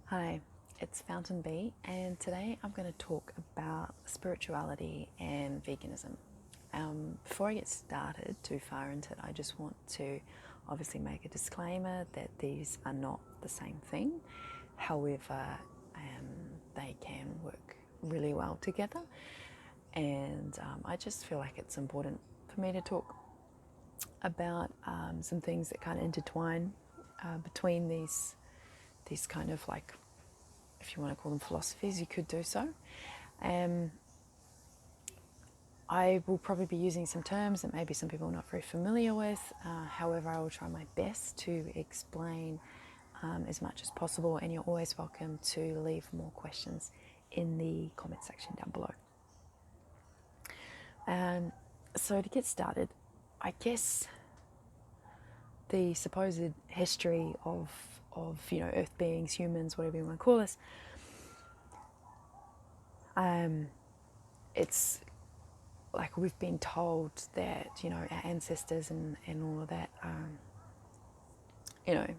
Hi, it's Fountain Bee, and today I'm going to talk about spirituality and veganism. Before I get started too far into it, I just want to obviously make a disclaimer that these are not the same thing. However, they can work really well together, and I just feel like it's important for me to talk about some things that kind of intertwine between these kind of, like, if you want to call them philosophies, you could do so. I will probably be using some terms that maybe some people are not very familiar with. However, I will try my best to explain as much as possible, and you're always welcome to leave more questions in the comment section down below. So to get started, I guess the supposed history of earth beings, humans, whatever you want to call us, it's like we've been told that our ancestors and all of that ate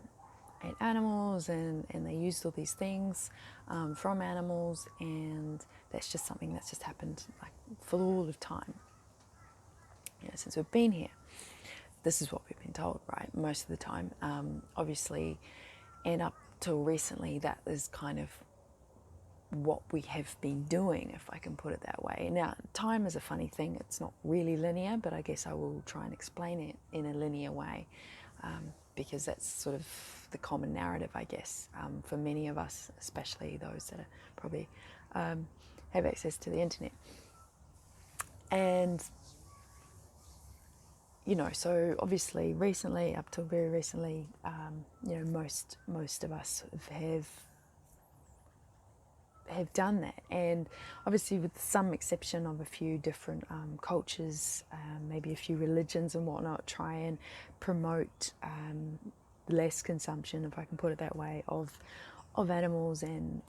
animals, and they used all these things from animals, and that's just something that's just happened like for all of time, since we've been here. This is what we've been told, right, most of the time. Obviously, and up till recently, that is kind of what we have been doing, if I can put it that way. Now, time is a funny thing. It's not really linear, but I guess I will try and explain it in a linear way, because that's sort of the common narrative, I guess, for many of us, especially those that are probably have access to the internet. And so obviously recently, up till very recently, most of us have done that, and obviously with some exception of a few different cultures, maybe a few religions and whatnot, try and promote less consumption, if I can put it that way, of animals and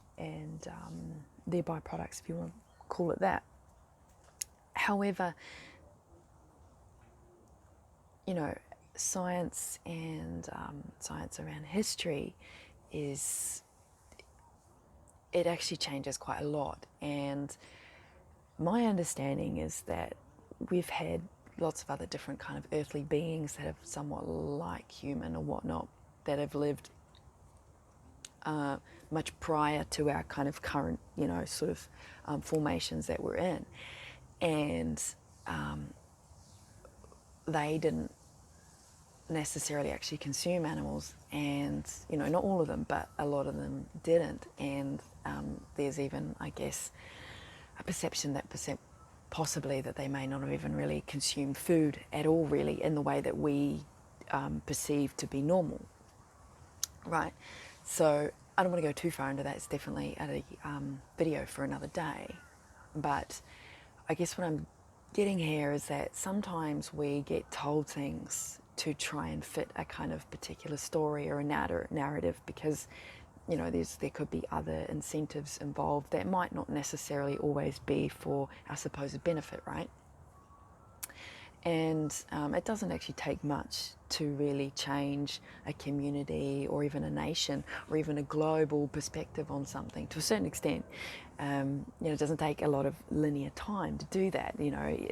their byproducts, if you want to call it that. However, science and science around history it actually changes quite a lot. And my understanding is that we've had lots of other different kind of earthly beings that have somewhat like human or whatnot, that have lived much prior to our kind of current, sort of formations that we're in. And they didn't necessarily actually consume animals, and not all of them, but a lot of them didn't. And there's even, I guess, a perception that possibly that they may not have even really consumed food at all, really, in the way that we perceive to be normal, right? So I don't want to go too far into that. It's definitely a video for another day. But I guess what I'm getting here is that sometimes we get told things to try and fit a kind of particular story or a narrative, because there could be other incentives involved that might not necessarily always be for our supposed benefit, right? And it doesn't actually take much to really change a community or even a nation or even a global perspective on something to a certain extent. It doesn't take a lot of linear time to do that.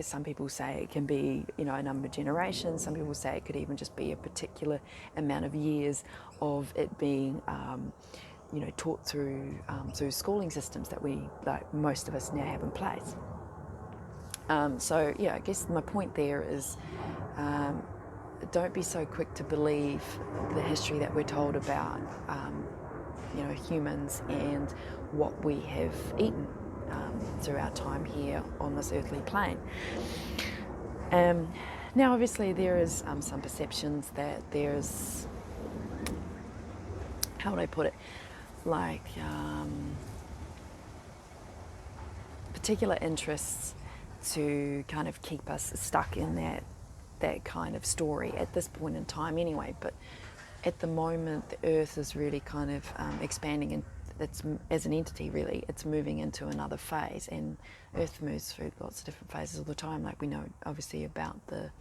Some people say it can be, a number of generations. Some people say it could even just be a particular amount of years of it being taught through schooling systems that most of us now have in place. I guess my point there is, don't be so quick to believe the history that we're told about, humans and what we have eaten through our time here on this earthly plane. Now, obviously, there is some perceptions that there's, how would I put it, like particular interests to kind of keep us stuck in that kind of story at this point in time anyway. But at the moment, the earth is really kind of expanding, and it's, as an entity, really, it's moving into another phase. And earth moves through lots of different phases all the time, like we know obviously about the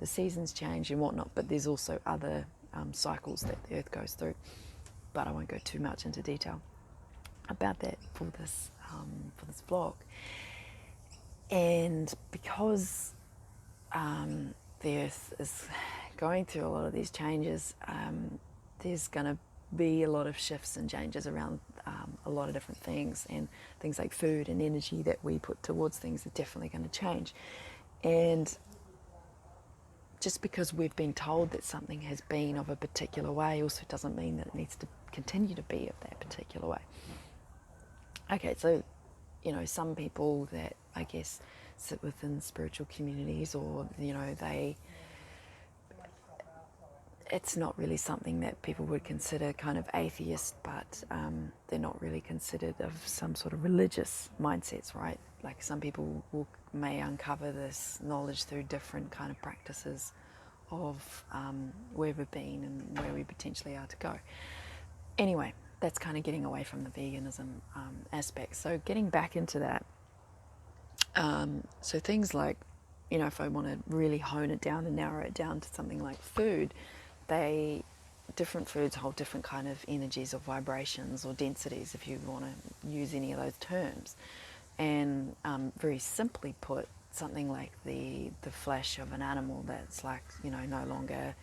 seasons change and whatnot, but there's also other cycles that the earth goes through, but I won't go too much into detail. about that for this vlog. And because the earth is going through a lot of these changes, there's going to be a lot of shifts and changes around a lot of different things, and things like food and energy that we put towards things are definitely going to change. And just because we've been told that something has been of a particular way also doesn't mean that it needs to continue to be of that particular way. Okay, so, some people that I guess sit within spiritual communities, or, it's not really something that people would consider kind of atheist, but they're not really considered of some sort of religious mindsets, right? Like some people may uncover this knowledge through different kind of practices of where we've been and where we potentially are to go. Anyway, that's kind of getting away from the veganism aspect. So getting back into that, so things like, if I want to really hone it down and narrow it down to something like food, different foods hold different kind of energies or vibrations or densities, if you want to use any of those terms. And very simply put, something like the flesh of an animal that's like, no longer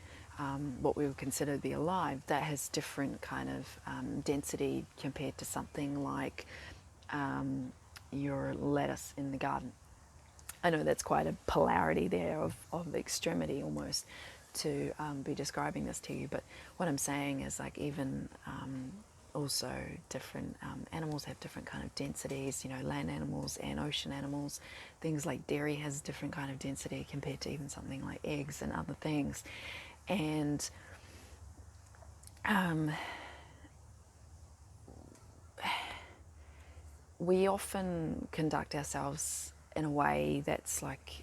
what we would consider to be alive, that has different kind of density compared to something like your lettuce in the garden. I know that's quite a polarity there of extremity almost to be describing this to you, but what I'm saying is like even also different animals have different kind of densities, land animals and ocean animals. Things like dairy has different kind of density compared to even something like eggs and other things. And we often conduct ourselves in a way that's like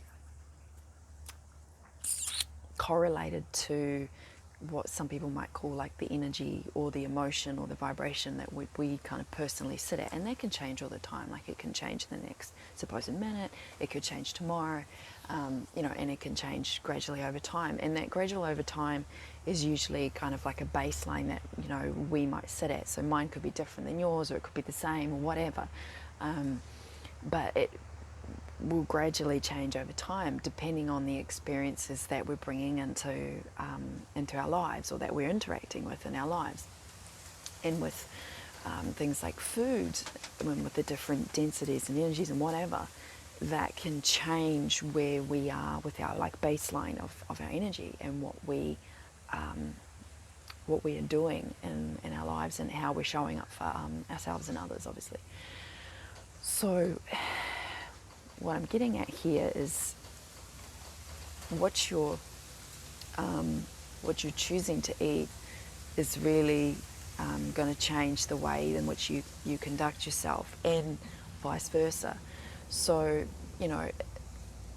correlated to what some people might call like the energy or the emotion or the vibration that we kind of personally sit at. And that can change all the time. Like it can change the next supposed minute, it could change tomorrow, and it can change gradually over time. And that gradual over time is usually kind of like a baseline that, we might sit at. So mine could be different than yours, or it could be the same, or whatever. But it will gradually change over time depending on the experiences that we're bringing into our lives, or that we're interacting with in our lives. And with things like food, with the different densities and energies and whatever, that can change where we are with our like baseline of our energy and what we are doing in our lives and how we're showing up for ourselves and others, obviously. So what I'm getting at here is what you're choosing to eat is really going to change the way in which you conduct yourself, and vice versa. So,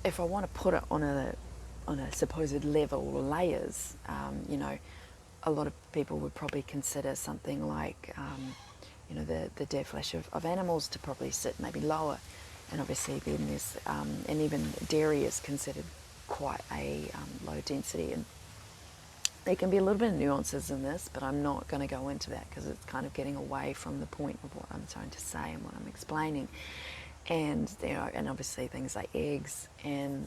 if I want to put it on a supposed level or layers, a lot of people would probably consider something like, the dead flesh of animals to probably sit maybe lower. And obviously then there's, and even dairy is considered quite a low density. And there can be a little bit of nuances in this, but I'm not going to go into that because it's kind of getting away from the point of what I'm trying to say and what I'm explaining. And, and obviously things like eggs and,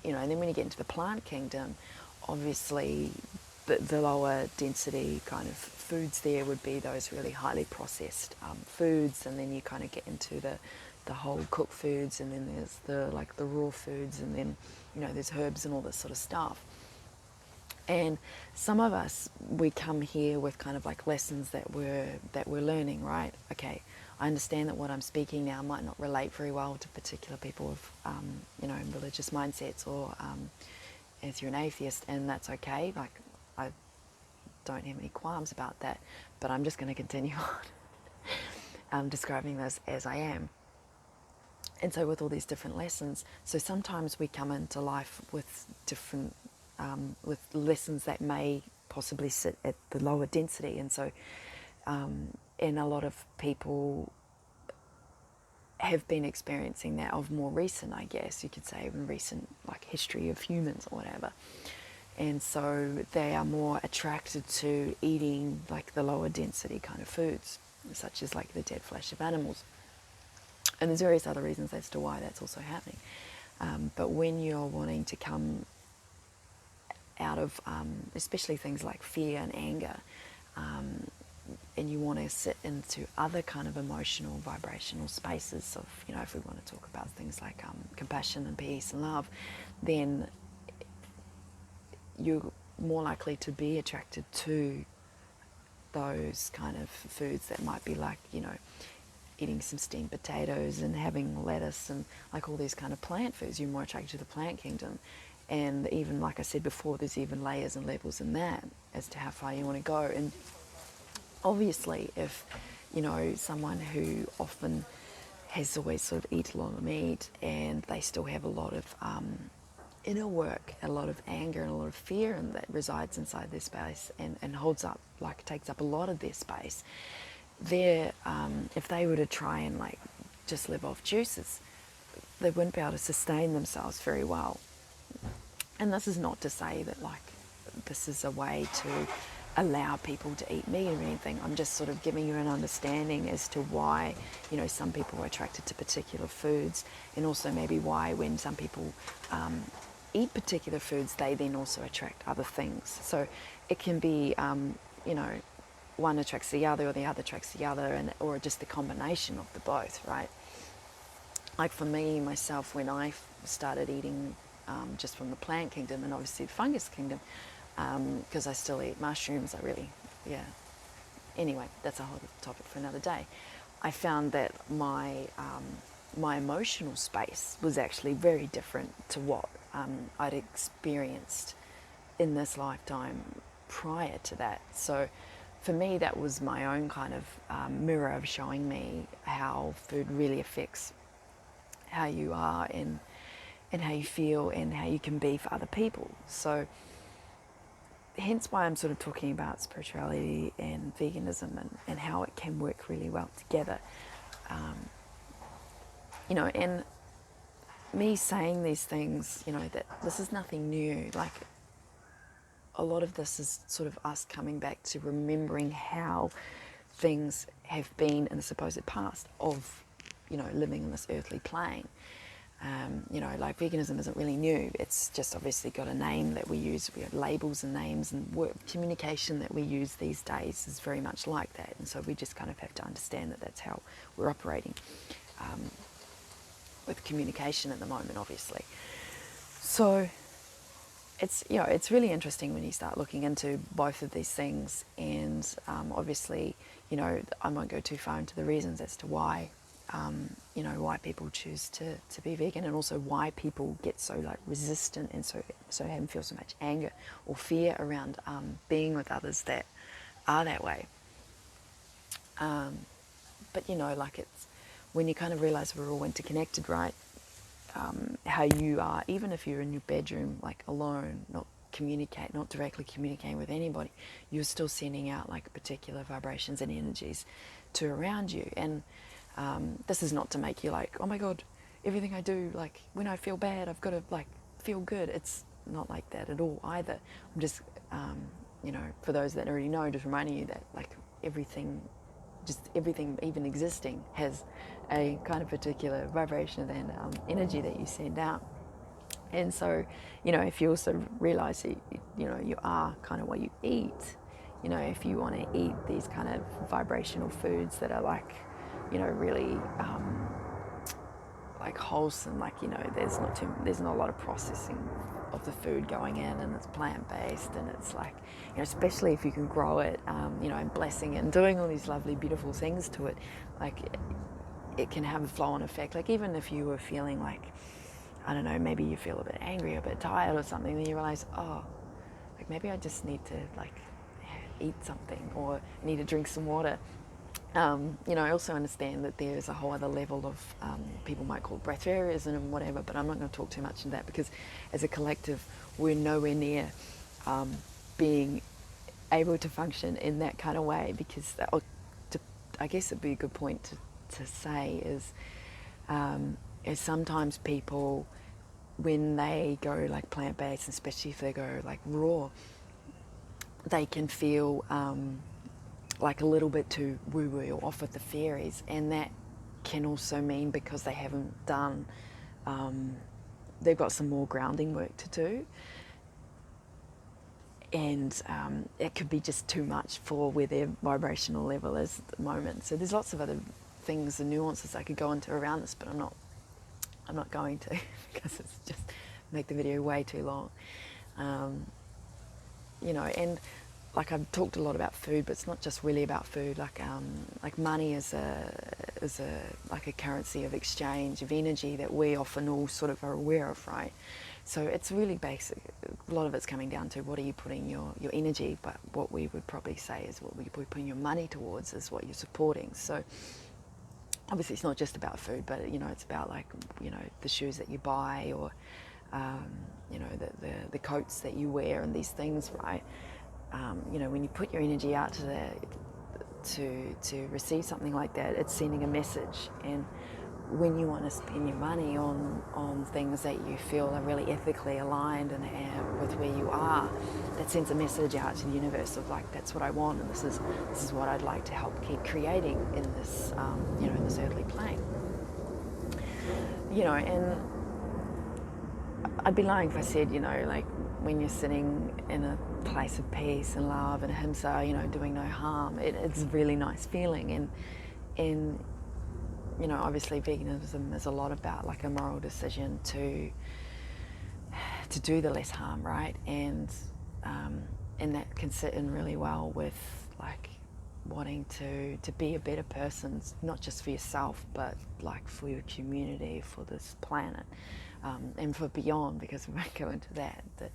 and then when you get into the plant kingdom, obviously the lower density kind of foods there would be those really highly processed foods, and then you kind of get into the whole cooked foods, and then there's the raw foods, and then there's herbs and all this sort of stuff. And some of us, we come here with kind of like lessons that we're learning, right? Okay, I understand that what I'm speaking now might not relate very well to particular people with religious mindsets, or if you're an atheist, and that's okay. Like, I don't have any qualms about that, but I'm just going to continue on describing this as I am. And so with all these different lessons, so sometimes we come into life with different, with lessons that may possibly sit at the lower density. And so, and a lot of people have been experiencing that of more recent, I guess you could say, in recent like history of humans or whatever. And so they are more attracted to eating like the lower density kind of foods. such as like the dead flesh of animals. And there's various other reasons as to why that's also happening. But when you're wanting to come out of, especially things like fear and anger, and you want to sit into other kind of emotional, vibrational spaces of, if we want to talk about things like compassion and peace and love, then you're more likely to be attracted to those kind of foods that might be like, eating some steamed potatoes and having lettuce and like all these kind of plant foods. You're more attracted to the plant kingdom. And even, like I said before, there's even layers and levels in that as to how far you want to go. And obviously, if, someone who often has always sort of eaten a lot of meat and they still have a lot of inner work, a lot of anger and a lot of fear, and that resides inside their space and holds up, like takes up a lot of their space, if they were to try and like just live off juices, they wouldn't be able to sustain themselves very well. And this is not to say that like this is a way to allow people to eat meat or anything. I'm just sort of giving you an understanding as to why, some people are attracted to particular foods, and also maybe why when some people eat particular foods, they then also attract other things. So it can be, one attracts the other or the other attracts the other, or just the combination of the both, right? Like for me, myself, when I started eating just from the plant kingdom and obviously the fungus kingdom, because I still eat mushrooms, Anyway, that's a whole topic for another day. I found that my emotional space was actually very different to what I'd experienced in this lifetime prior to that. So for me, that was my own kind of mirror of showing me how food really affects how you are and how you feel and how you can be for other people. So hence why I'm sort of talking about spirituality and veganism and how it can work really well together. And me saying these things, that this is nothing new. Like a lot of this is sort of us coming back to remembering how things have been in the supposed past of, living in this earthly plane. Like veganism isn't really new. It's just obviously got a name that we use. We have labels and names, and communication that we use these days is very much like that. And so we just kind of have to understand that that's how we're operating with communication at the moment, obviously. So it's really interesting when you start looking into both of these things, and obviously, I won't go too far into the reasons as to why, why people choose to be vegan, and also why people get so like resistant and so feel so much anger or fear around being with others that are that way. But like it's when you kind of realize we're all interconnected, right? How you are, even if you're in your bedroom, like alone, not directly communicating with anybody, you're still sending out like particular vibrations and energies to around you. And this is not to make you like, oh my God, everything I do, like when I feel bad, I've got to like feel good. It's not like that at all either. I'm just, for those that already know, just reminding you that like everything even existing has a kind of particular vibration and energy that you send out. And so, if you also realize that, you are kind of what you eat, if you want to eat these kind of vibrational foods that are like, really like wholesome, like, there's not a lot of processing of the food going in, and it's plant-based, and it's like, especially if you can grow it, and blessing it and doing all these lovely, beautiful things to it, like it can have a flow-on effect. Like even if you were feeling like, I don't know, maybe you feel a bit angry, a bit tired or something, then you realize, oh, like maybe I just need to like eat something, or I need to drink some water. I also understand that there's a whole other level of, people might call it breatharianism and whatever, but I'm not going to talk too much into that, because as a collective, we're nowhere near being able to function in that kind of way, because I guess it'd be a good point to say is sometimes people, when they go like plant-based, especially if they go like raw, they can feel like a little bit too woo-woo or off with the fairies, and that can also mean because they haven't done, they've got some more grounding work to do, and it could be just too much for where their vibrational level is at the moment. So there's lots of other things and nuances I could go into around this, but I'm not going to because it's just make the video way too long. You know, and like I've talked a lot about food, but it's not just really about food. Like money is a like a currency of exchange of energy that we often all sort of are aware of, right? So it's really basic. A lot of it's coming down to what are you putting your energy, but what we would probably say is what we're putting your money towards is what you're supporting. So obviously it's not just about food, but you know, it's about like, you know, the shoes that you buy, or you know, the coats that you wear and these things, right? You know, when you put your energy out to receive something like that, it's sending a message. And when you want to spend your money on things that you feel are really ethically aligned and with where you are, that sends a message out to the universe of like, that's what I want, and this is what I'd like to help keep creating in this, you know, in this earthly plane. You know, and I'd be lying if I said, you know, like when you're sitting in a place of peace and love and ahimsa, you know, doing no harm, it's a really nice feeling. And you know, obviously veganism is a lot about like a moral decision to do the less harm, right? And that can sit in really well with like wanting to be a better person, not just for yourself, but like for your community, for this planet, and for beyond, because we won't go into that. But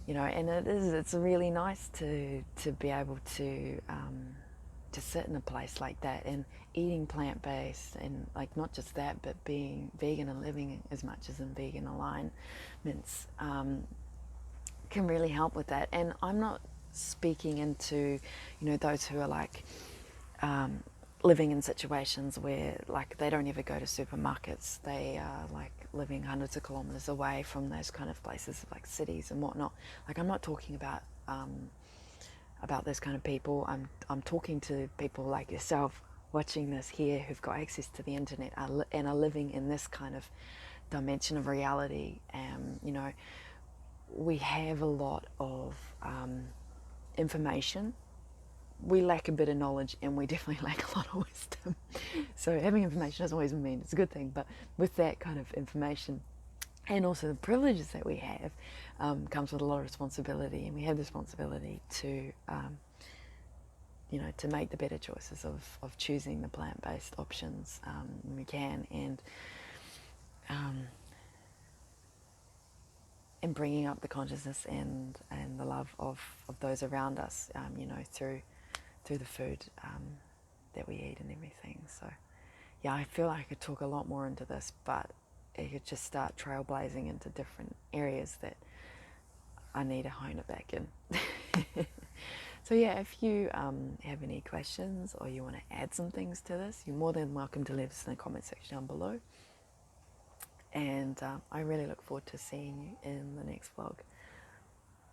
you know, and it's really nice to be able to sit in a place like that and eating plant-based, and like not just that, but being vegan and living as much as in vegan alignments can really help with that. And I'm not speaking into, you know, those who are like living in situations where like they don't ever go to supermarkets, they are like living hundreds of kilometers away from those kind of places like cities and whatnot. Like I'm not talking about those kind of people. I'm talking to people like yourself watching this here who've got access to the internet and are living in this kind of dimension of reality. You know, we have a lot of information. We lack a bit of knowledge, and we definitely lack a lot of wisdom. So having information doesn't always mean it's a good thing, but with that kind of information and also the privileges that we have comes with a lot of responsibility, and we have the responsibility to you know, to make the better choices of choosing the plant-based options when we can, and bringing up the consciousness and the love of those around us, you know, through the food that we eat and everything. So yeah, I feel like I could talk a lot more into this, but it could just start trailblazing into different areas that I need to hone it back in. So yeah, if you have any questions or you want to add some things to this, you're more than welcome to leave us in the comment section down below. And I really look forward to seeing you in the next vlog.